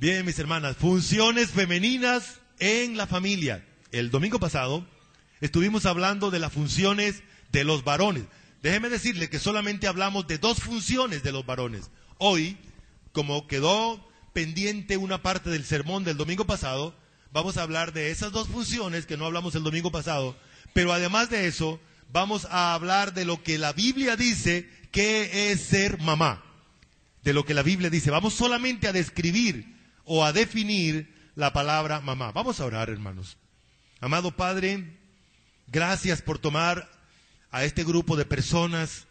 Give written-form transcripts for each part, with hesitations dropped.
Bien, mis hermanas, funciones femeninas en la familia. El domingo pasado estuvimos hablando de las funciones de los varones. Déjeme decirle que solamente hablamos de 2 funciones de los varones. Hoy, como quedó pendiente una parte del sermón del domingo pasado, vamos a hablar de esas 2 funciones que no hablamos el domingo pasado, pero además de eso, vamos a hablar de lo que la Biblia dice que es ser mamá. De lo que la Biblia dice. Vamos solamente a describir o a definir la palabra mamá. Vamos a orar, hermanos. Amado Padre, gracias por tomar a este grupo de personas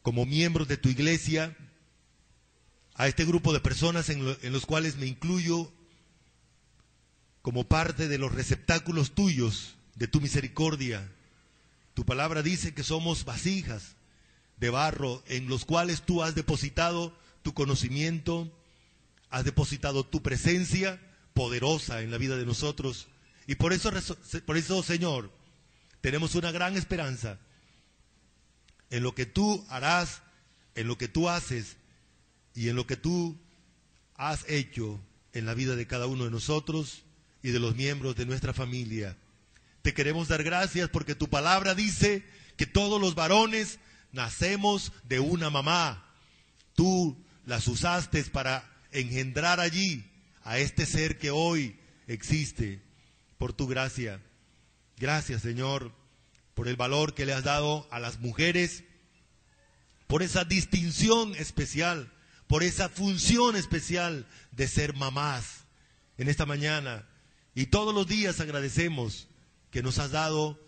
como miembros de tu iglesia, a este grupo de personas en los cuales me incluyo como parte de los receptáculos tuyos, de tu misericordia. Tu palabra dice que somos vasijas de barro en los cuales tú has depositado tu conocimiento, has depositado tu presencia poderosa en la vida de nosotros. Y por eso, Señor, tenemos una gran esperanza en lo que tú harás, en lo que tú haces y en lo que tú has hecho en la vida de cada uno de nosotros y de los miembros de nuestra familia. Te queremos dar gracias porque tu palabra dice que todos los varones nacemos de una mamá. Tú las usaste para engendrar allí a este ser que hoy existe por tu gracia. Gracias, Señor, por el valor que le has dado a las mujeres, por esa distinción especial, por esa función especial de ser mamás en esta mañana. Y todos los días agradecemos que nos has dado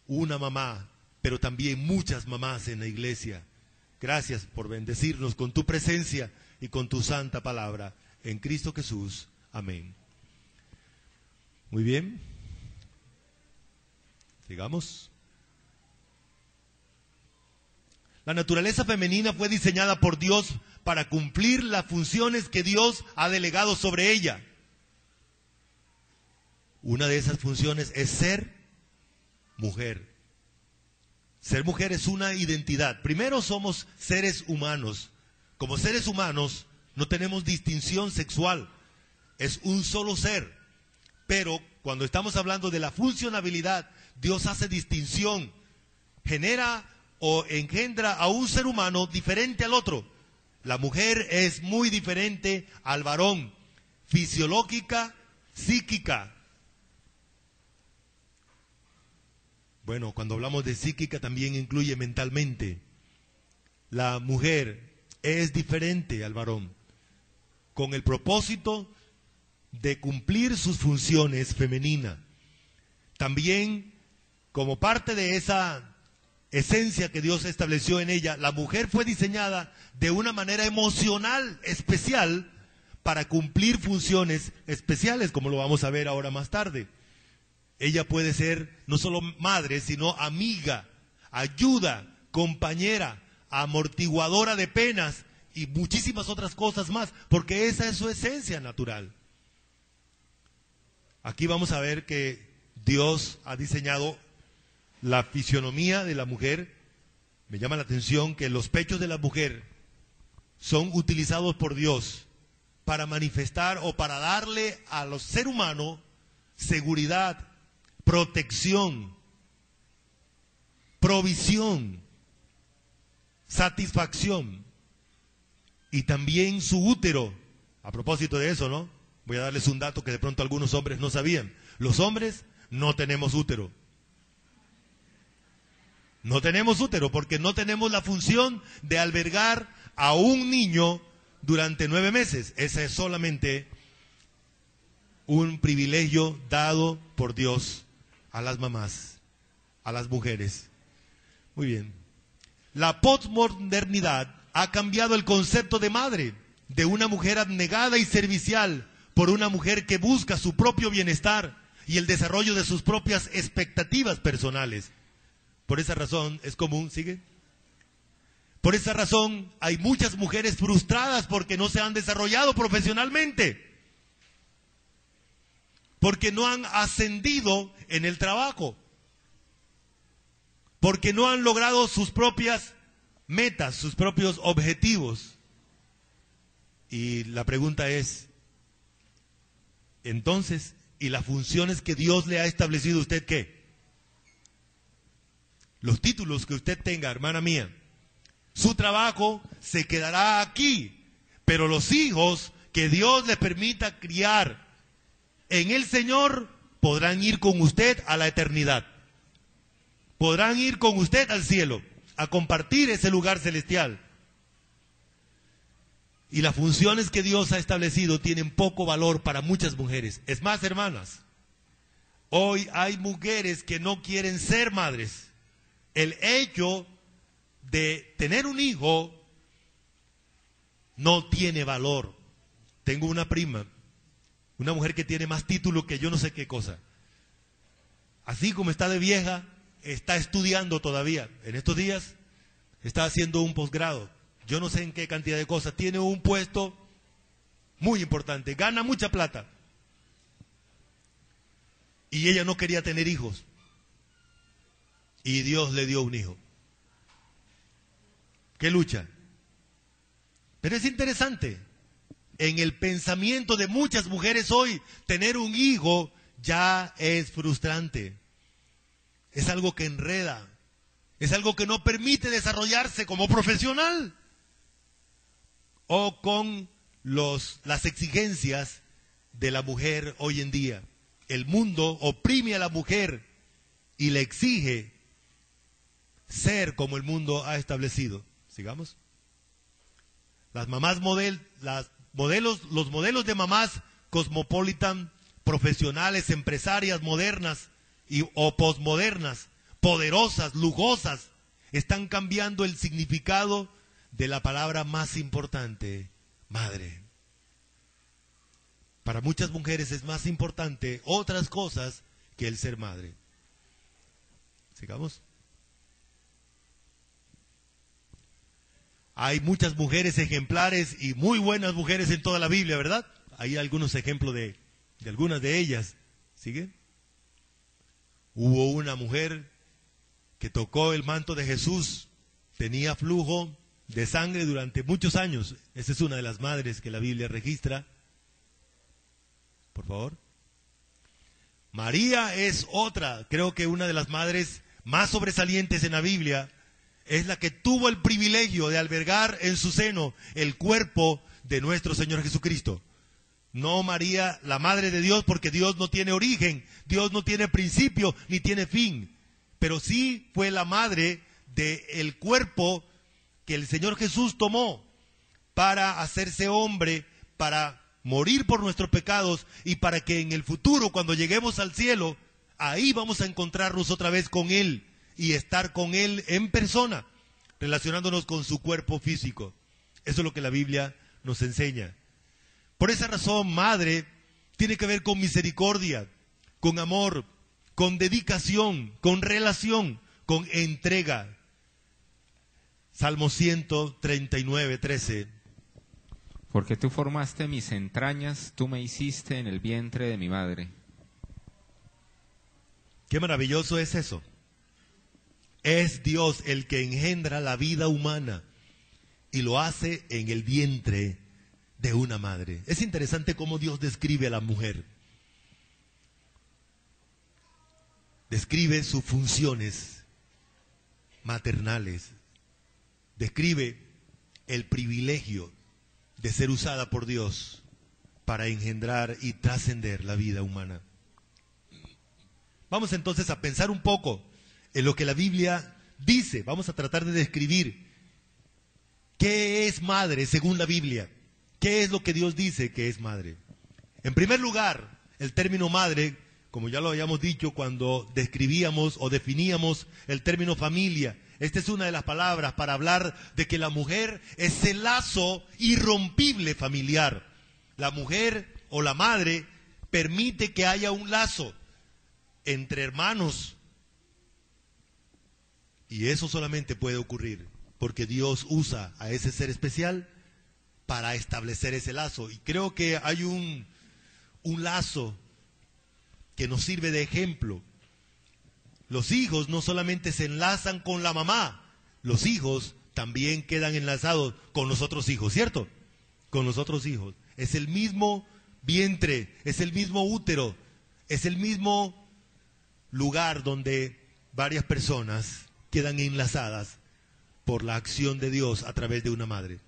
una mamá, pero también muchas mamás en la iglesia. Gracias por bendecirnos con tu presencia y con tu santa palabra. En Cristo Jesús. Amén. Muy bien. Sigamos. La naturaleza femenina fue diseñada por Dios para cumplir las funciones que Dios ha delegado sobre ella. Una de esas funciones es ser mujer. Ser mujer es una identidad. Primero, somos seres humanos. Como seres humanos no tenemos distinción sexual. Es un solo ser. Pero cuando estamos hablando de la funcionabilidad, Dios hace distinción. Genera o engendra a un ser humano diferente al otro. La mujer es muy diferente al varón. Fisiológica, psíquica. Bueno, cuando hablamos de psíquica también incluye mentalmente. La mujer es diferente al varón, con el propósito de cumplir sus funciones femeninas. También, como parte de esa esencia que Dios estableció en ella, la mujer fue diseñada de una manera emocional especial para cumplir funciones especiales, como lo vamos a ver ahora más tarde. Ella puede ser no solo madre, sino amiga, ayuda, compañera, amortiguadora de penas y muchísimas otras cosas más, porque esa es su esencia natural. Aquí vamos a ver que Dios ha diseñado la fisionomía de la mujer. Me llama la atención que los pechos de la mujer son utilizados por Dios para manifestar o para darle a los seres humanos seguridad, protección, provisión, satisfacción. Y también su útero. A propósito de eso, ¿no? Voy a darles un dato que de pronto algunos hombres no sabían. Los hombres no tenemos útero. No tenemos útero porque no tenemos la función de albergar a un niño durante 9 meses. Ese es solamente un privilegio dado por Dios a las mamás, a las mujeres. Muy bien. La posmodernidad ha cambiado el concepto de madre, de una mujer abnegada y servicial, por una mujer que busca su propio bienestar y el desarrollo de sus propias expectativas personales. Por esa razón es común, ¿sigue? Por esa razón hay muchas mujeres frustradas porque no se han desarrollado profesionalmente, porque no han ascendido en el trabajo, porque no han logrado sus propias metas, sus propios objetivos. Y la pregunta es, entonces, ¿y las funciones que Dios le ha establecido a usted qué? Los títulos que usted tenga, hermana mía, su trabajo se quedará aquí, pero los hijos que Dios le permita criar en el Señor podrán ir con usted a la eternidad. Podrán ir con usted al cielo, a compartir ese lugar celestial. Y las funciones que Dios ha establecido tienen poco valor para muchas mujeres. Es más, hermanas, hoy hay mujeres que no quieren ser madres. El hecho de tener un hijo no tiene valor. Tengo una prima, una mujer que tiene más título que yo no sé qué cosa. Así como está de vieja, está estudiando todavía. En estos días está haciendo un posgrado. Yo no sé en qué cantidad de cosas. Tiene un puesto muy importante. Gana mucha plata. Y ella no quería tener hijos. Y Dios le dio un hijo. ¿Qué lucha? Pero es interesante. En el pensamiento de muchas mujeres hoy, tener un hijo ya es frustrante. Es algo que enreda. Es algo que no permite desarrollarse como profesional. O con las exigencias de la mujer hoy en día. El mundo oprime a la mujer y le exige ser como el mundo ha establecido. Sigamos. Los modelos de mamás cosmopolitan, profesionales, empresarias modernas o posmodernas, poderosas, lujosas, están cambiando el significado de la palabra más importante, madre. Para muchas mujeres es más importante otras cosas que el ser madre. Sigamos. Hay muchas mujeres ejemplares y muy buenas mujeres en toda la Biblia, ¿verdad? Hay algunos ejemplos de algunas de ellas. ¿Sigue? Hubo una mujer que tocó el manto de Jesús, tenía flujo de sangre durante muchos años. Esa es una de las madres que la Biblia registra. Por favor. María es otra, creo que una de las madres más sobresalientes en la Biblia. Es la que tuvo el privilegio de albergar en su seno el cuerpo de nuestro Señor Jesucristo. No María, la Madre de Dios, porque Dios no tiene origen, Dios no tiene principio, ni tiene fin. Pero sí fue la madre del cuerpo que el Señor Jesús tomó para hacerse hombre, para morir por nuestros pecados y para que en el futuro, cuando lleguemos al cielo, ahí vamos a encontrarnos otra vez con Él. Y estar con Él en persona, relacionándonos con su cuerpo físico. Eso es lo que la Biblia nos enseña. Por esa razón, madre tiene que ver con misericordia, con amor, con dedicación, con relación, con entrega. Salmo 139, 13. Porque tú formaste mis entrañas, tú me hiciste en el vientre de mi madre. Qué maravilloso es eso. Es Dios el que engendra la vida humana y lo hace en el vientre de una madre. Es interesante cómo Dios describe a la mujer. Describe sus funciones maternales. Describe el privilegio de ser usada por Dios para engendrar y trascender la vida humana. Vamos entonces a pensar un poco en lo que la Biblia dice. Vamos a tratar de describir qué es madre según la Biblia. ¿Qué es lo que Dios dice que es madre? En primer lugar, el término madre, como ya lo habíamos dicho cuando describíamos o definíamos el término familia, esta es una de las palabras para hablar de que la mujer es el lazo irrompible familiar. La mujer o la madre permite que haya un lazo entre hermanos. Y eso solamente puede ocurrir porque Dios usa a ese ser especial para establecer ese lazo. Y creo que hay un lazo que nos sirve de ejemplo. Los hijos no solamente se enlazan con la mamá, los hijos también quedan enlazados con los otros hijos, ¿cierto? con los otros hijos. Es el mismo vientre, es el mismo útero, es el mismo lugar donde varias personas quedan enlazadas por la acción de Dios a través de una madre.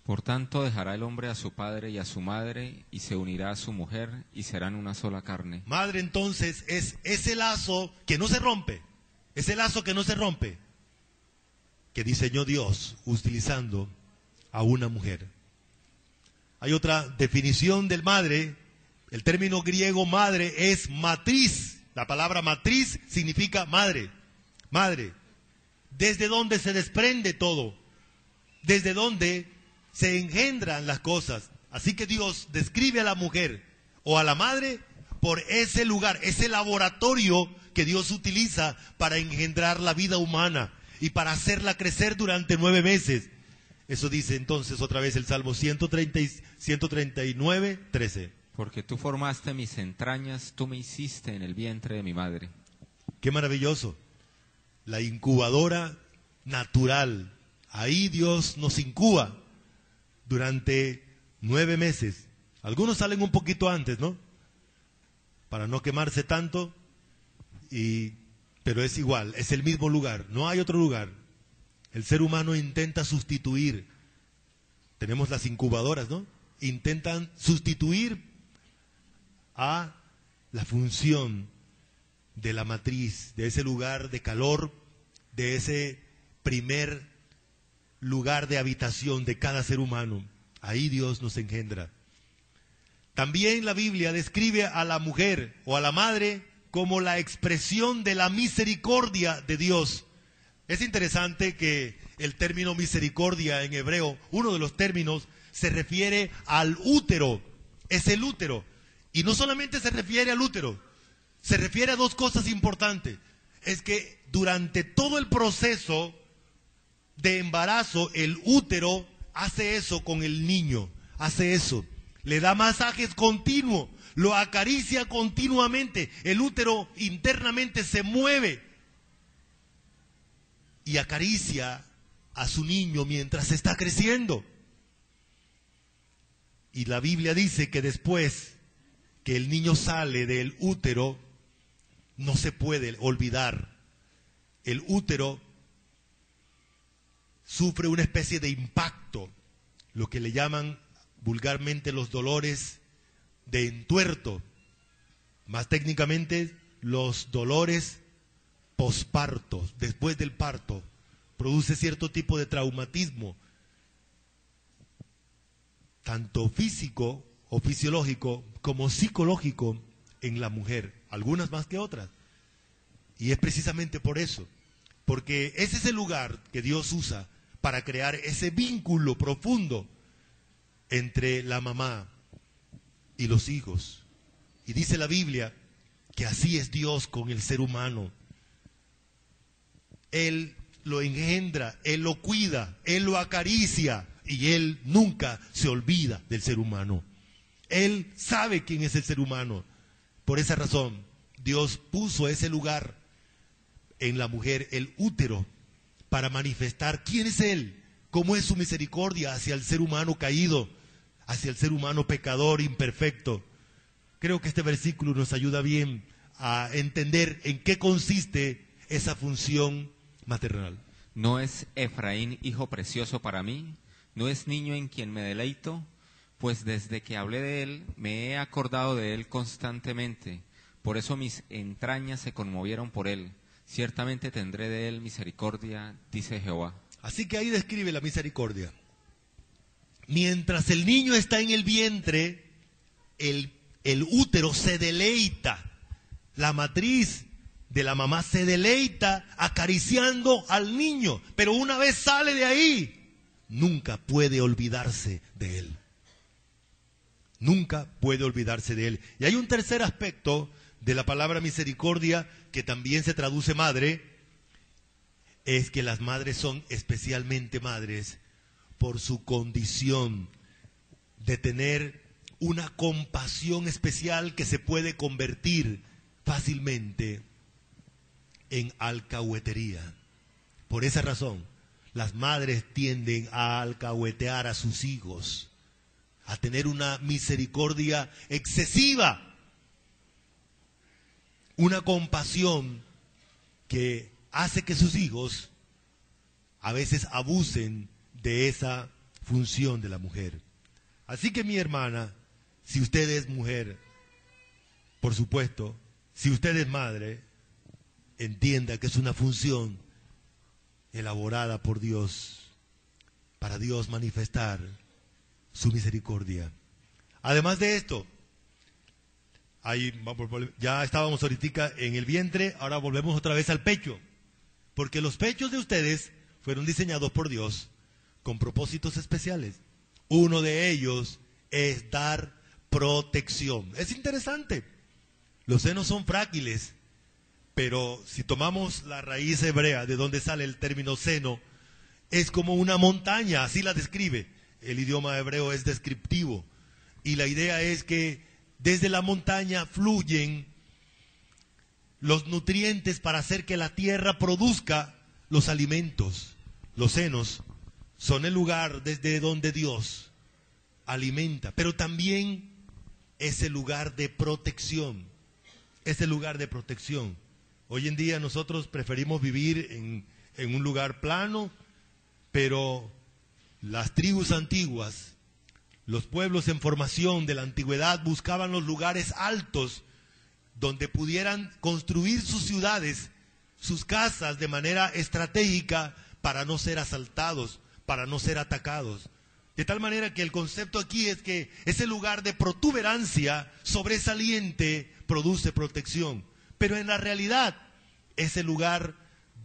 Por tanto, dejará el hombre a su padre y a su madre, y se unirá a su mujer, y serán una sola carne. Madre, entonces, es ese lazo que no se rompe, ese lazo que no se rompe, que diseñó Dios utilizando a una mujer. Hay otra definición del madre. El término griego madre es matriz. La palabra matriz significa madre, madre. Desde donde se desprende todo, desde donde se engendran las cosas. Así que Dios describe a la mujer o a la madre por ese lugar, ese laboratorio que Dios utiliza para engendrar la vida humana y para hacerla crecer durante 9 meses. Eso dice entonces otra vez el Salmo 139, 13. Porque tú formaste mis entrañas, tú me hiciste en el vientre de mi madre. Qué maravilloso. La incubadora natural. Ahí Dios nos incuba durante 9 meses. Algunos salen un poquito antes, ¿no? Para no quemarse tanto, pero es igual, es el mismo lugar, no hay otro lugar. El ser humano intenta sustituir, tenemos las incubadoras, ¿no? Intentan sustituir a la función de la matriz, de ese lugar de calor, de ese primer lugar de habitación de cada ser humano. Ahí Dios nos engendra. También la Biblia describe a la mujer o a la madre como la expresión de la misericordia de Dios. Es interesante que el término misericordia en hebreo, uno de los términos, se refiere al útero. Es el útero. Y no solamente se refiere al útero, se refiere a 2 cosas importantes. Es que durante todo el proceso de embarazo, el útero hace eso con el niño, hace eso. Le da masajes continuos, lo acaricia continuamente. El útero internamente se mueve y acaricia a su niño mientras está creciendo. Y la Biblia dice que después que el niño sale del útero, no se puede olvidar. El útero sufre una especie de impacto, lo que le llaman vulgarmente los dolores de entuerto, más técnicamente los dolores pospartos, después del parto, produce cierto tipo de traumatismo, tanto físico o fisiológico como psicológico en la mujer, algunas más que otras. Y es precisamente por eso, porque ese es el lugar que Dios usa para crear ese vínculo profundo entre la mamá y los hijos. Y dice la Biblia que así es Dios con el ser humano. Él lo engendra, Él lo cuida, Él lo acaricia y Él nunca se olvida del ser humano. Él sabe quién es el ser humano. Por esa razón, Dios puso ese lugar en la mujer, el útero, para manifestar quién es Él, cómo es su misericordia hacia el ser humano caído, hacia el ser humano pecador, imperfecto. Creo que este versículo nos ayuda bien a entender en qué consiste esa función maternal. ¿No es Efraín hijo precioso para mí? ¿No es niño en quien me deleito? Pues desde que hablé de él, me he acordado de él constantemente. Por eso mis entrañas se conmovieron por él. Ciertamente tendré de él misericordia, dice Jehová. Así que ahí describe la misericordia. Mientras el niño está en el vientre, el útero se deleita. La matriz de la mamá se deleita acariciando al niño. Pero una vez sale de ahí, nunca puede olvidarse de él. Nunca puede olvidarse de él. Y hay un tercer aspecto de la palabra misericordia, que también se traduce madre, es que las madres son especialmente madres por su condición de tener una compasión especial que se puede convertir fácilmente en alcahuetería. Por esa razón, las madres tienden a alcahuetear a sus hijos, a tener una misericordia excesiva, una compasión que hace que sus hijos a veces abusen de esa función de la mujer. Así que mi hermana, si usted es mujer, por supuesto, si usted es madre, entienda que es una función elaborada por Dios, para Dios manifestar su misericordia. Además de esto, ya estábamos ahorita en el vientre, ahora volvemos otra vez al pecho, porque los pechos de ustedes fueron diseñados por Dios con propósitos especiales. Uno de ellos es dar protección. Es interesante. Los senos son frágiles, pero si tomamos la raíz hebrea de donde sale el término seno, es como una montaña, así la describe. El idioma hebreo es descriptivo. Y la idea es que desde la montaña fluyen los nutrientes para hacer que la tierra produzca los alimentos. Los senos son el lugar desde donde Dios alimenta, pero también es el lugar de protección. Es el lugar de protección. Hoy en día nosotros preferimos vivir en un lugar plano, pero las tribus antiguas, los pueblos en formación de la antigüedad buscaban los lugares altos donde pudieran construir sus ciudades, sus casas de manera estratégica para no ser asaltados, para no ser atacados. De tal manera que el concepto aquí es que ese lugar de protuberancia sobresaliente produce protección. Pero en la realidad es el lugar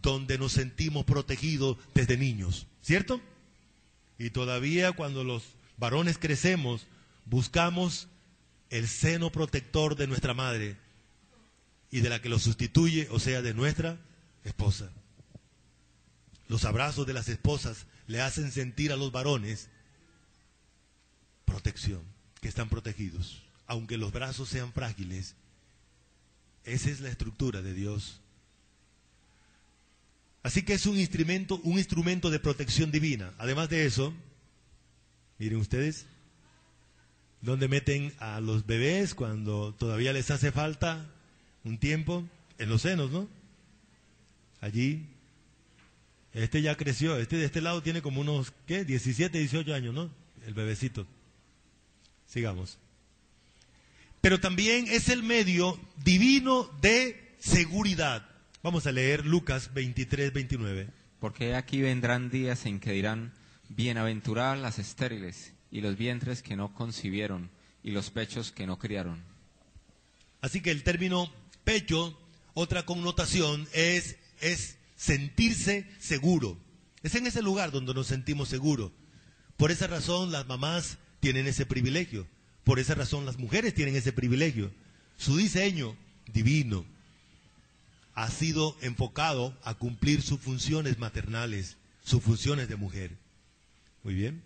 donde nos sentimos protegidos desde niños, ¿cierto? Y todavía cuando los varones crecemos, buscamos el seno protector de nuestra madre y de la que lo sustituye, o sea, de nuestra esposa. Los abrazos de las esposas le hacen sentir a los varones protección, que están protegidos. Aunque los brazos sean frágiles, esa es la estructura de Dios. Así que es un instrumento de protección divina. Además de eso, miren ustedes, ¿dónde meten a los bebés cuando todavía les hace falta un tiempo? En los senos, ¿no? Allí. Este ya creció, este de este lado tiene como unos, 17, 18 años, ¿no? El bebecito. Sigamos. Pero también es el medio divino de seguridad. Vamos a leer Lucas 23, 29. Porque aquí vendrán días en que dirán, bienaventuradas las estériles, y los vientres que no concibieron, y los pechos que no criaron. Así que el término pecho, otra connotación es sentirse seguro. Es en ese lugar donde nos sentimos seguros. Por esa razón las mamás tienen ese privilegio. Por esa razón las mujeres tienen ese privilegio. Su diseño divino ha sido enfocado a cumplir sus funciones maternales, sus funciones de mujer. Muy bien.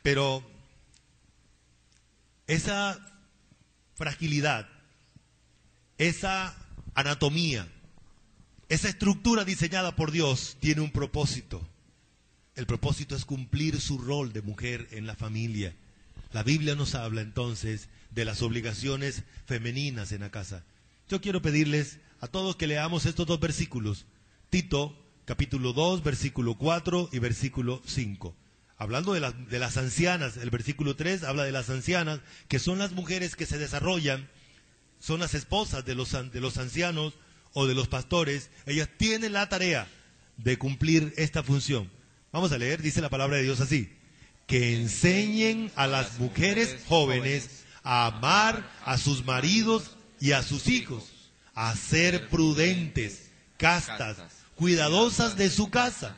Pero esa fragilidad, esa anatomía, esa estructura diseñada por Dios tiene un propósito. El propósito es cumplir su rol de mujer en la familia. La Biblia nos habla entonces de las obligaciones femeninas en la casa. Yo quiero pedirles a todos que leamos estos dos versículos. Tito, capítulo 2, versículo 4 y versículo 5. Hablando de las ancianas, el versículo 3 habla de las ancianas, que son las mujeres que se desarrollan, son las esposas de los ancianos o de los pastores. Ellas tienen la tarea de cumplir esta función. Vamos a leer, dice la palabra de Dios así: que enseñen a las mujeres jóvenes a amar a sus maridos y a sus hijos, a ser prudentes, castas, cuidadosas de su casa,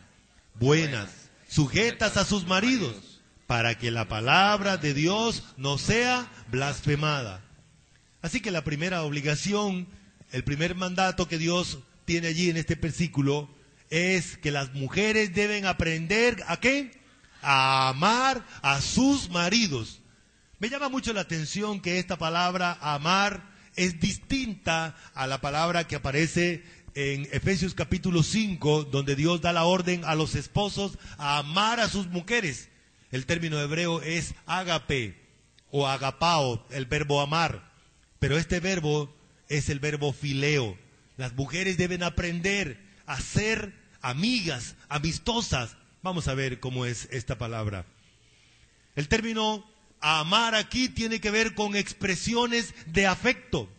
buenas, sujetas a sus maridos, para que la palabra de Dios no sea blasfemada. Así que la primera obligación, el primer mandato que Dios tiene allí en este versículo es que las mujeres deben aprender ¿a qué? A amar a sus maridos. Me llama mucho la atención que esta palabra amar es distinta a la palabra que aparece en Efesios capítulo 5, donde Dios da la orden a los esposos a amar a sus mujeres. El término hebreo es ágape o agapao, el verbo amar. Pero este verbo es el verbo fileo. Las mujeres deben aprender a ser amigas, amistosas. Vamos a ver cómo es esta palabra. El término amar aquí tiene que ver con expresiones de afecto.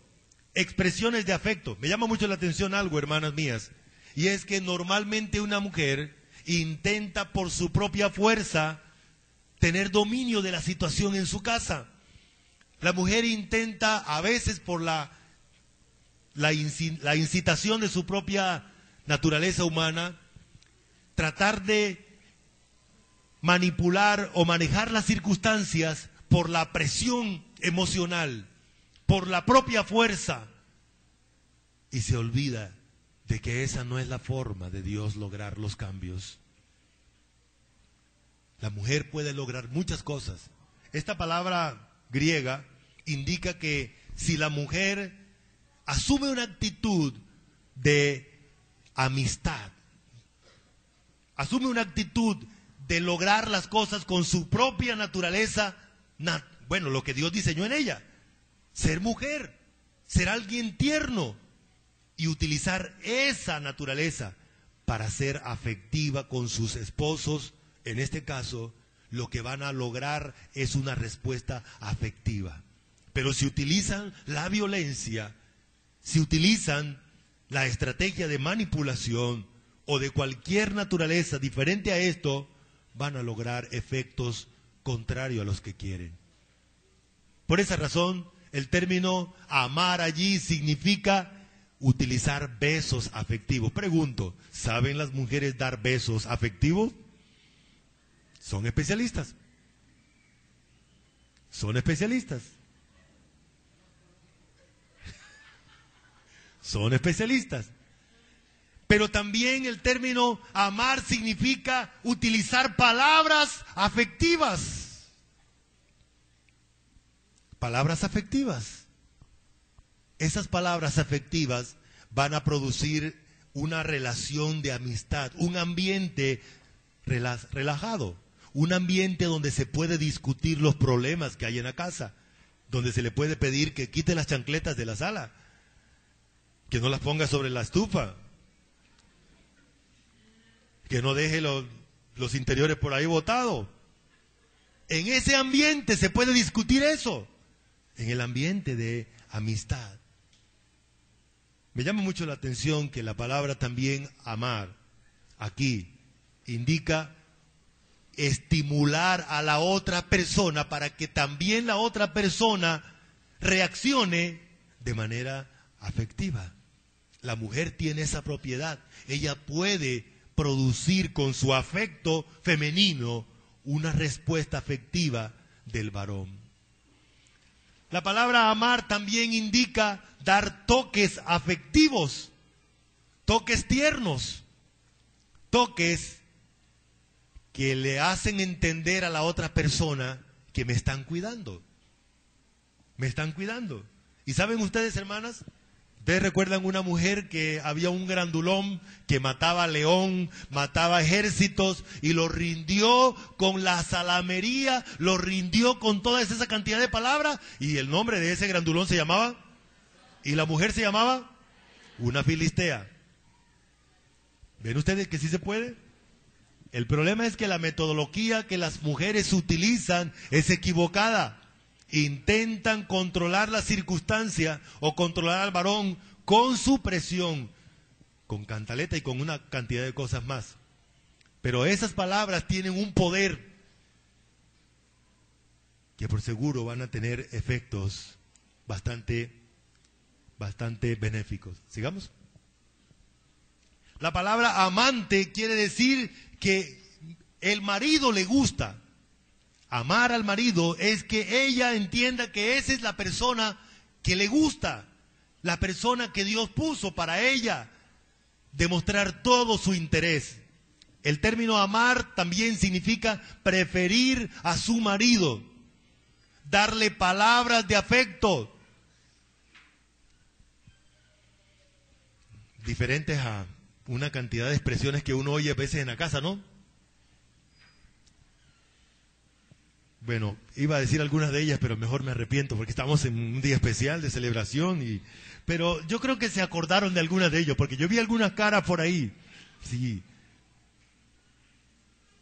Expresiones de afecto. Me llama mucho la atención algo, hermanas mías, y es que normalmente una mujer intenta por su propia fuerza tener dominio de la situación en su casa. La mujer intenta, a veces por la incitación de su propia naturaleza humana, tratar de manipular o manejar las circunstancias por la presión emocional, por la propia fuerza, y se olvida de que esa no es la forma de Dios lograr los cambios. La mujer puede lograr muchas cosas. Esta palabra griega indica que si la mujer asume una actitud de amistad, asume una actitud de lograr las cosas con su propia naturaleza, bueno, lo que Dios diseñó en ella, ser mujer, ser alguien tierno y utilizar esa naturaleza para ser afectiva con sus esposos. En este caso, lo que van a lograr es una respuesta afectiva. Pero si utilizan la violencia, si utilizan la estrategia de manipulación o de cualquier naturaleza diferente a esto, van a lograr efectos contrarios a los que quieren. Por esa razón, el término amar allí significa utilizar besos afectivos. Pregunto, ¿saben las mujeres dar besos afectivos? Son especialistas. Son especialistas. Son especialistas. Pero también el término amar significa utilizar palabras afectivas. Palabras afectivas. Esas palabras afectivas van a producir una relación de amistad, un ambiente relajado, un ambiente donde se puede discutir los problemas que hay en la casa, donde se le puede pedir que quite las chancletas de la sala, que no las ponga sobre la estufa, que no deje los interiores por ahí botados. En ese ambiente se puede discutir eso, en el ambiente de amistad. Me llama mucho la atención que la palabra también amar aquí indica estimular a la otra persona para que también la otra persona reaccione de manera afectiva. La mujer tiene esa propiedad. Ella puede producir con su afecto femenino una respuesta afectiva del varón. La palabra amar también indica dar toques afectivos, toques tiernos, toques que le hacen entender a la otra persona que me están cuidando. Me están cuidando. ¿Y saben ustedes, hermanas? ¿Ustedes recuerdan una mujer que había un grandulón que mataba león, mataba ejércitos y lo rindió con la salamería, lo rindió con toda esa cantidad de palabras? Y el nombre de ese grandulón se llamaba, y la mujer se llamaba, una filistea. ¿Ven ustedes que sí se puede? El problema es que la metodología que las mujeres utilizan es equivocada. Intentan controlar la circunstancia o controlar al varón con su presión, con cantaleta y con una cantidad de cosas más. Pero esas palabras tienen un poder que por seguro van a tener efectos bastante benéficos. ¿Sigamos? La palabra amante quiere decir que el marido le gusta. Amar al marido es que ella entienda que esa es la persona que le gusta, la persona que Dios puso para ella, demostrar todo su interés. El término amar también significa preferir a su marido, darle palabras de afecto. diferentes a una cantidad de expresiones que uno oye a veces en la casa, ¿no? Bueno, iba a decir algunas de ellas, pero mejor me arrepiento porque estamos en un día especial de celebración. Pero yo creo que se acordaron de algunas de ellas, porque yo vi algunas caras por ahí. Sí.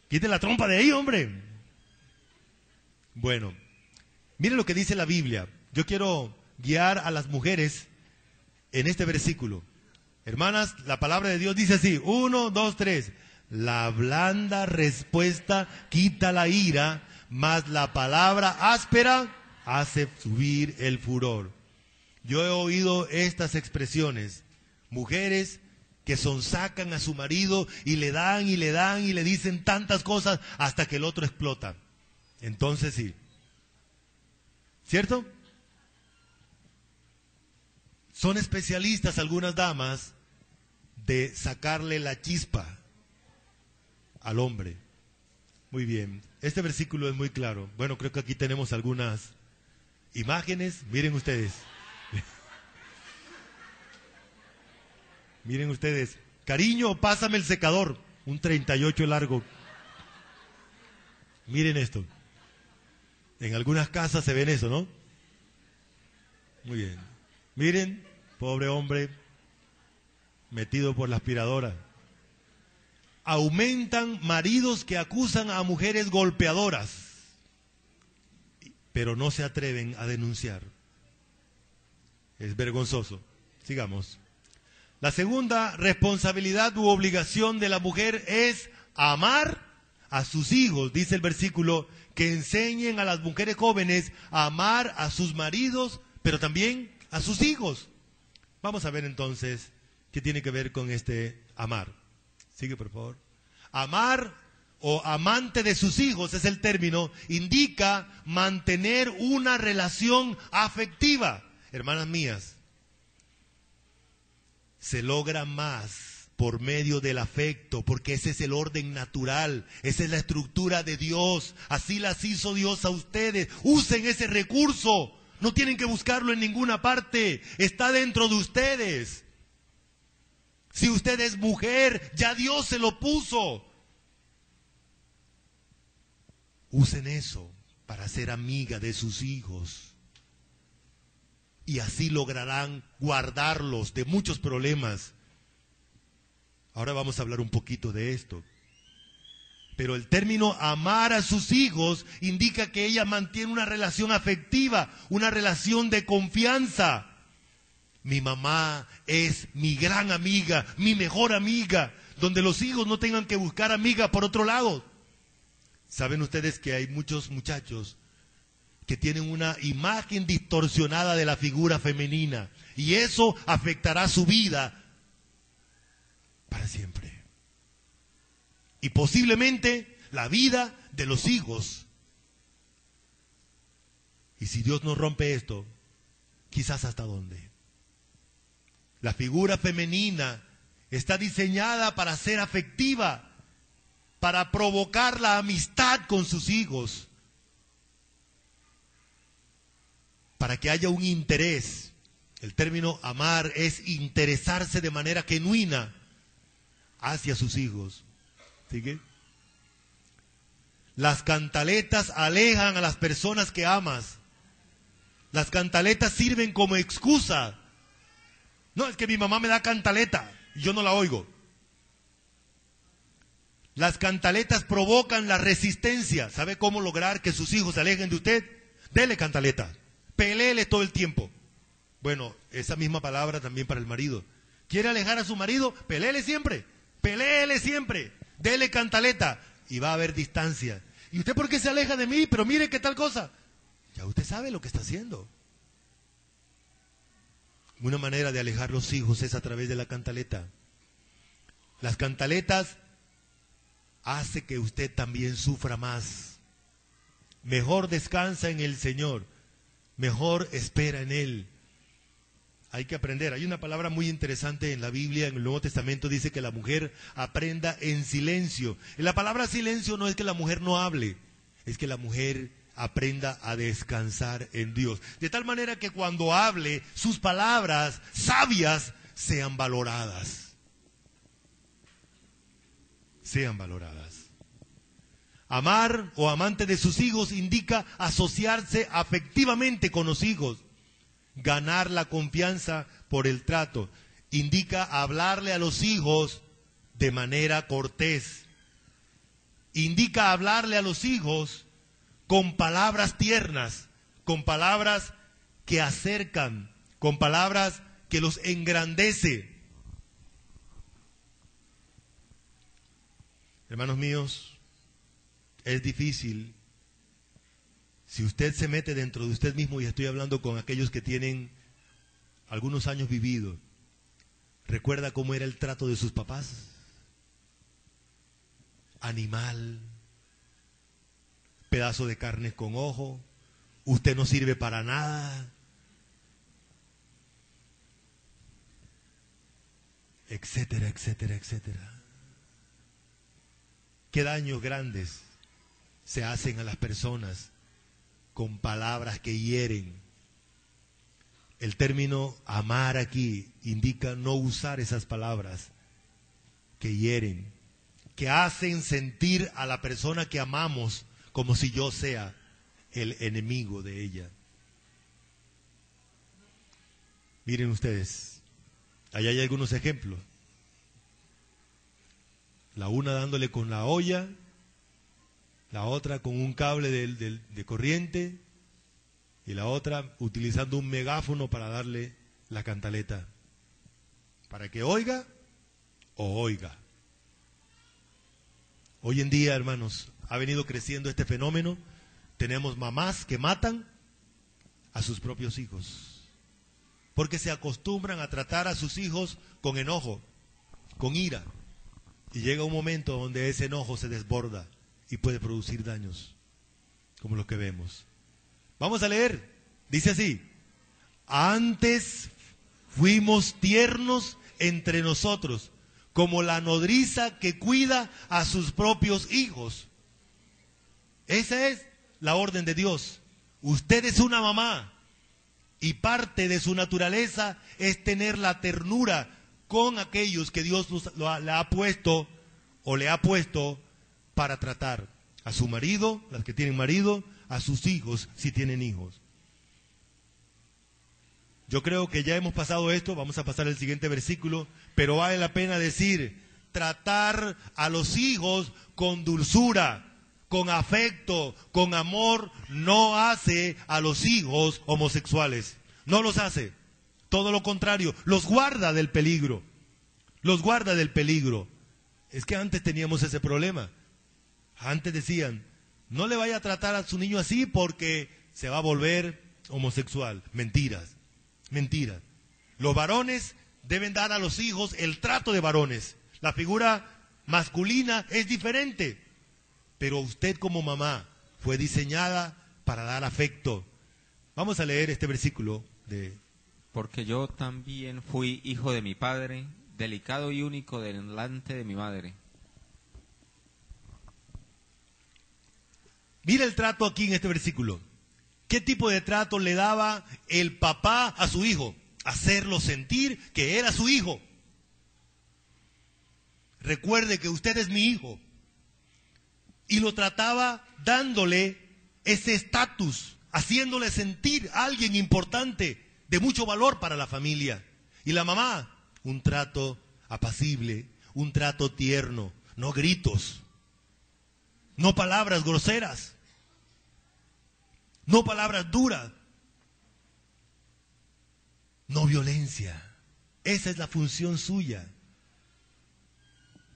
Quite la trompa de ahí, hombre. Bueno, miren lo que dice la Biblia. Yo quiero guiar a las mujeres en este versículo. Hermanas, la palabra de Dios dice así: 1, 2, 3. La blanda respuesta quita la ira, mas la palabra áspera hace subir el furor. Yo he oído estas expresiones. Mujeres que sonsacan a su marido y le dan y le dan y le dicen tantas cosas hasta que el otro explota. Entonces sí. ¿Cierto? Son especialistas algunas damas de sacarle la chispa al hombre. Muy bien. Este versículo es muy claro. Bueno, creo que aquí tenemos algunas imágenes. Miren ustedes. Miren ustedes. Cariño, pásame el secador. Un 38 largo. Miren esto. En algunas casas se ven eso, ¿no? Muy bien. Miren, pobre hombre, metido por la aspiradora. Aumentan maridos que acusan a mujeres golpeadoras, pero no se atreven a denunciar. Es vergonzoso. Sigamos. La segunda responsabilidad u obligación de la mujer es amar a sus hijos. Dice el versículo, que enseñen a las mujeres jóvenes a amar a sus maridos, pero también a sus hijos. Vamos a ver entonces qué tiene que ver con este amar. Sigue, por favor. Amar o amante de sus hijos es el término, indica mantener una relación afectiva. Hermanas mías, se logra más por medio del afecto, porque ese es el orden natural, esa es la estructura de Dios, así las hizo Dios a ustedes. Usen ese recurso, no tienen que buscarlo en ninguna parte, está dentro de ustedes. Si usted es mujer, ya Dios se lo puso. Usen eso para ser amiga de sus hijos. Y así lograrán guardarlos de muchos problemas. Ahora vamos a hablar un poquito de esto. Pero el término amar a sus hijos indica que ella mantiene una relación afectiva, una relación de confianza. Mi mamá es mi gran amiga, mi mejor amiga, donde los hijos no tengan que buscar amiga por otro lado. ¿Saben ustedes que hay muchos muchachos que tienen una imagen distorsionada de la figura femenina? Y eso afectará su vida para siempre. Y posiblemente la vida de los hijos. Y si Dios no rompe esto, quizás hasta dónde. La figura femenina está diseñada para ser afectiva, para provocar la amistad con sus hijos, para que haya un interés. El término amar es interesarse de manera genuina hacia sus hijos. ¿Sigue? Las cantaletas alejan a las personas que amas. Las cantaletas sirven como excusa. No, es que mi mamá me da cantaleta y yo no la oigo. Las cantaletas provocan la resistencia. ¿Sabe cómo lograr que sus hijos se alejen de usted? Dele cantaleta. Peléele todo el tiempo. Bueno, esa misma palabra también para el marido. ¿Quiere alejar a su marido? Peléele siempre. Peléele siempre. Dele cantaleta. Y va a haber distancia. ¿Y usted por qué se aleja de mí? Pero mire qué tal cosa. Ya usted sabe lo que está haciendo. Una manera de alejar los hijos es a través de la cantaleta. Las cantaletas hace que usted también sufra más. Mejor descansa en el Señor. Mejor espera en Él. Hay que aprender. Hay una palabra muy interesante en la Biblia, en el Nuevo Testamento, dice que la mujer aprenda en silencio. Y la palabra silencio no es que la mujer no hable, es que la mujer aprenda a descansar en Dios. De tal manera que cuando hable, sus palabras sabias sean valoradas. Sean valoradas. Amar o amante de sus hijos indica asociarse afectivamente con los hijos. Ganar la confianza por el trato indica hablarle a los hijos de manera cortés. Indica hablarle a los hijos con palabras tiernas, con palabras que acercan, con palabras que los engrandece. Hermanos míos, es difícil. Si usted se mete dentro de usted mismo, y estoy hablando con aquellos que tienen algunos años vividos, ¿recuerda cómo era el trato de sus papás? Animal, pedazo de carne con ojo, usted no sirve para nada, etcétera, etcétera, etcétera. ¿Qué daños grandes se hacen a las personas con palabras que hieren? El término amar aquí indica no usar esas palabras que hieren, que hacen sentir a la persona que amamos como si yo sea el enemigo de ella. Miren ustedes, allá hay algunos ejemplos. La una dándole con la olla, la otra con un cable de corriente y la otra utilizando un megáfono para darle la cantaleta, para que oiga o oiga. Hoy en día, hermanos, ha venido creciendo este fenómeno. Tenemos mamás que matan a sus propios hijos porque se acostumbran a tratar a sus hijos con enojo, con ira. Y llega un momento donde ese enojo se desborda y puede producir daños, como los que vemos. Vamos a leer, dice así: antes fuimos tiernos entre nosotros, como la nodriza que cuida a sus propios hijos. Esa es la orden de Dios. Usted es una mamá y parte de su naturaleza es tener la ternura con aquellos que Dios le ha puesto o le ha puesto para tratar a su marido, las que tienen marido, a sus hijos, si tienen hijos. Yo creo que ya hemos pasado esto, vamos a pasar al siguiente versículo, pero vale la pena decir, tratar a los hijos con dulzura, con afecto, con amor, no hace a los hijos homosexuales, no los hace. Todo lo contrario, los guarda del peligro. Los guarda del peligro. Es que antes teníamos ese problema. Antes decían, no le vaya a tratar a su niño así porque se va a volver homosexual. Mentiras, mentiras. Los varones deben dar a los hijos el trato de varones. La figura masculina es diferente. Pero usted como mamá fue diseñada para dar afecto. Vamos a leer este versículo de... Porque yo también fui hijo de mi padre, delicado y único delante de mi madre. Mira el trato aquí en este versículo. ¿Qué tipo de trato le daba el papá a su hijo? Hacerlo sentir que era su hijo. Recuerde que usted es mi hijo. Y lo trataba dándole ese estatus, haciéndole sentir a alguien importante, de mucho valor para la familia. Y la mamá, un trato apacible, un trato tierno, no gritos, no palabras groseras, no palabras duras, no violencia. Esa es la función suya.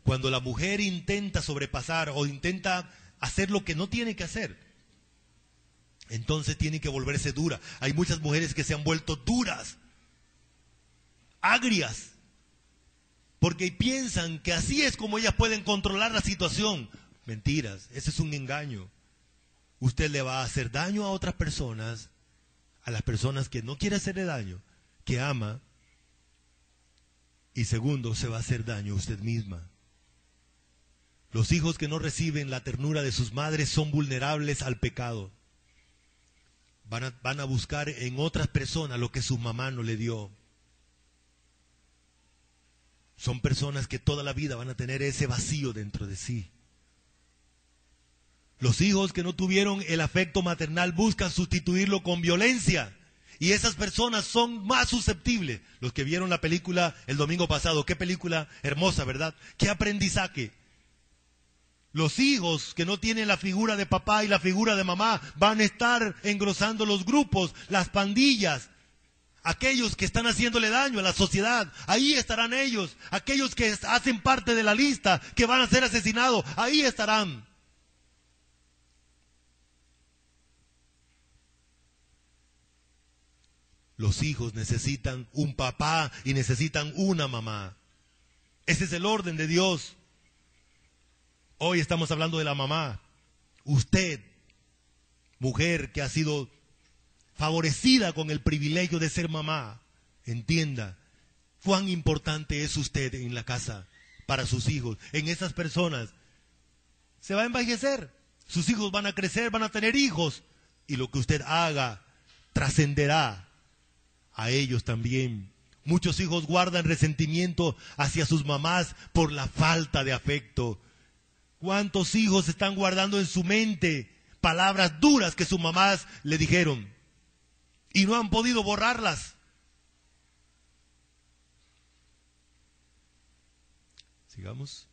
Cuando la mujer intenta sobrepasar o intenta hacer lo que no tiene que hacer, entonces tiene que volverse dura. Hay muchas mujeres que se han vuelto duras, agrias, porque piensan que así es como ellas pueden controlar la situación. Mentiras, ese es un engaño. Usted le va a hacer daño a otras personas, a las personas que no quiere hacerle daño, que ama, y segundo, se va a hacer daño a usted misma. Los hijos que no reciben la ternura de sus madres son vulnerables al pecado. Van a buscar en otras personas lo que su mamá no le dio. son personas que toda la vida van a tener ese vacío dentro de sí. Los hijos que no tuvieron el afecto maternal buscan sustituirlo con violencia. Y esas personas son más susceptibles. Los que vieron la película el domingo pasado, qué película hermosa, ¿verdad? Qué aprendizaje. Los hijos que no tienen la figura de papá y la figura de mamá van a estar engrosando los grupos, las pandillas. Aquellos que están haciéndole daño a la sociedad, ahí estarán ellos. Aquellos que hacen parte de la lista, que van a ser asesinados, ahí estarán. Los hijos necesitan un papá y necesitan una mamá. Ese es el orden de Dios. Hoy estamos hablando de la mamá. Usted, mujer que ha sido favorecida con el privilegio de ser mamá, entienda cuán importante es usted en la casa para sus hijos. En esas personas se va a envejecer. Sus hijos van a crecer, van a tener hijos. Y lo que usted haga trascenderá a ellos también. Muchos hijos guardan resentimiento hacia sus mamás por la falta de afecto. ¿Cuántos hijos están guardando en su mente palabras duras que sus mamás le dijeron y no han podido borrarlas? Sigamos.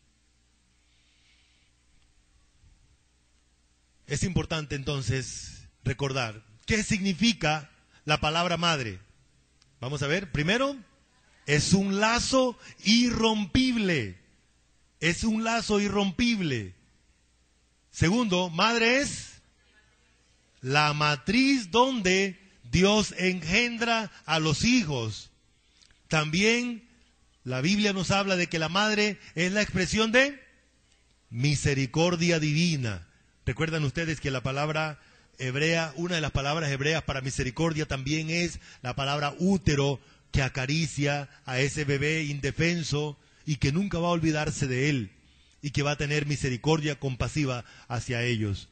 Es importante entonces recordar qué significa la palabra madre. Vamos a ver, primero, es un lazo irrompible. Es un lazo irrompible. Segundo, madre es la matriz donde Dios engendra a los hijos. También la Biblia nos habla de que la madre es la expresión de misericordia divina. Recuerdan ustedes que la palabra hebrea, una de las palabras hebreas para misericordia también es la palabra útero, que acaricia a ese bebé indefenso y que nunca va a olvidarse de él y que va a tener misericordia compasiva hacia ellos.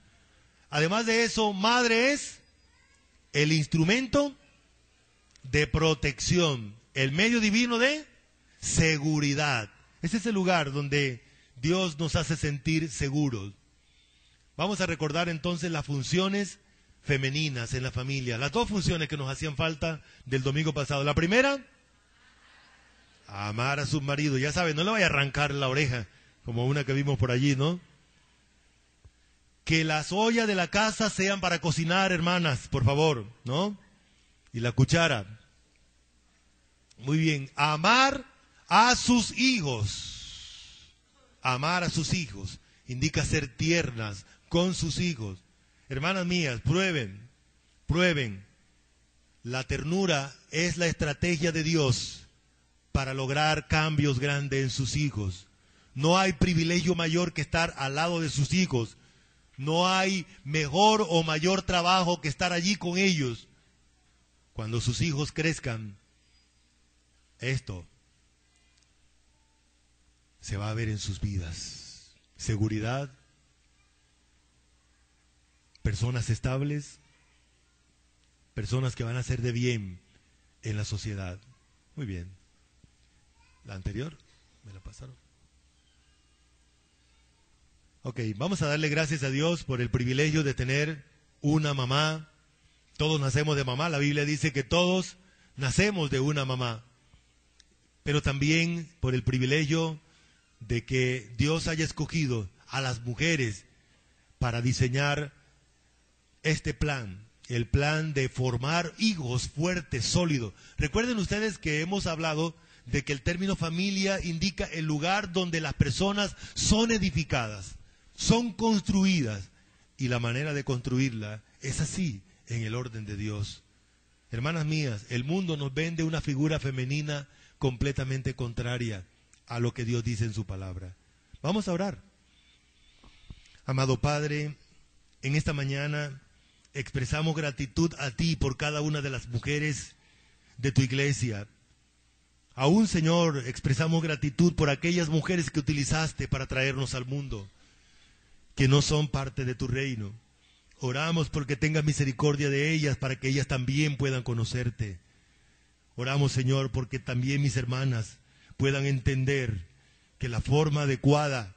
Además de eso, madre es el instrumento de protección, el medio divino de seguridad. Ese es el lugar donde Dios nos hace sentir seguros. Vamos a recordar entonces las funciones femeninas en la familia. Las dos funciones que nos hacían falta del domingo pasado. La primera, amar a sus maridos. Ya saben, no le vaya a arrancar la oreja, como una que vimos por allí, ¿no? Que las ollas de la casa sean para cocinar, hermanas, por favor, ¿no? Y la cuchara. Muy bien. Amar a sus hijos. Amar a sus hijos indica ser tiernas con sus hijos. Hermanas mías, prueben. La ternura es la estrategia de Dios para lograr cambios grandes en sus hijos. No hay privilegio mayor que estar al lado de sus hijos. No hay mejor o mayor trabajo que estar allí con ellos. Cuando sus hijos crezcan, esto se va a ver en sus vidas. Seguridad, personas estables, personas que van a hacer de bien en la sociedad. Muy bien. La anterior, me la pasaron. Ok, vamos a darle gracias a Dios por el privilegio de tener una mamá. Todos nacemos de mamá. La Biblia dice que todos nacemos de una mamá. Pero también por el privilegio de que Dios haya escogido a las mujeres para diseñar este plan, el plan de formar hijos fuertes, sólidos. Recuerden ustedes que hemos hablado de que el término familia indica el lugar donde las personas son edificadas, son construidas, y la manera de construirla es así, en el orden de Dios. Hermanas mías, el mundo nos vende una figura femenina completamente contraria a lo que Dios dice en su palabra. Vamos a orar. Amado Padre, en esta mañana expresamos gratitud a ti por cada una de las mujeres de tu iglesia. Aún, Señor, expresamos gratitud por aquellas mujeres que utilizaste para traernos al mundo, que no son parte de tu reino. Oramos porque tengas misericordia de ellas, para que ellas también puedan conocerte. Oramos, Señor, porque también mis hermanas puedan entender que la forma adecuada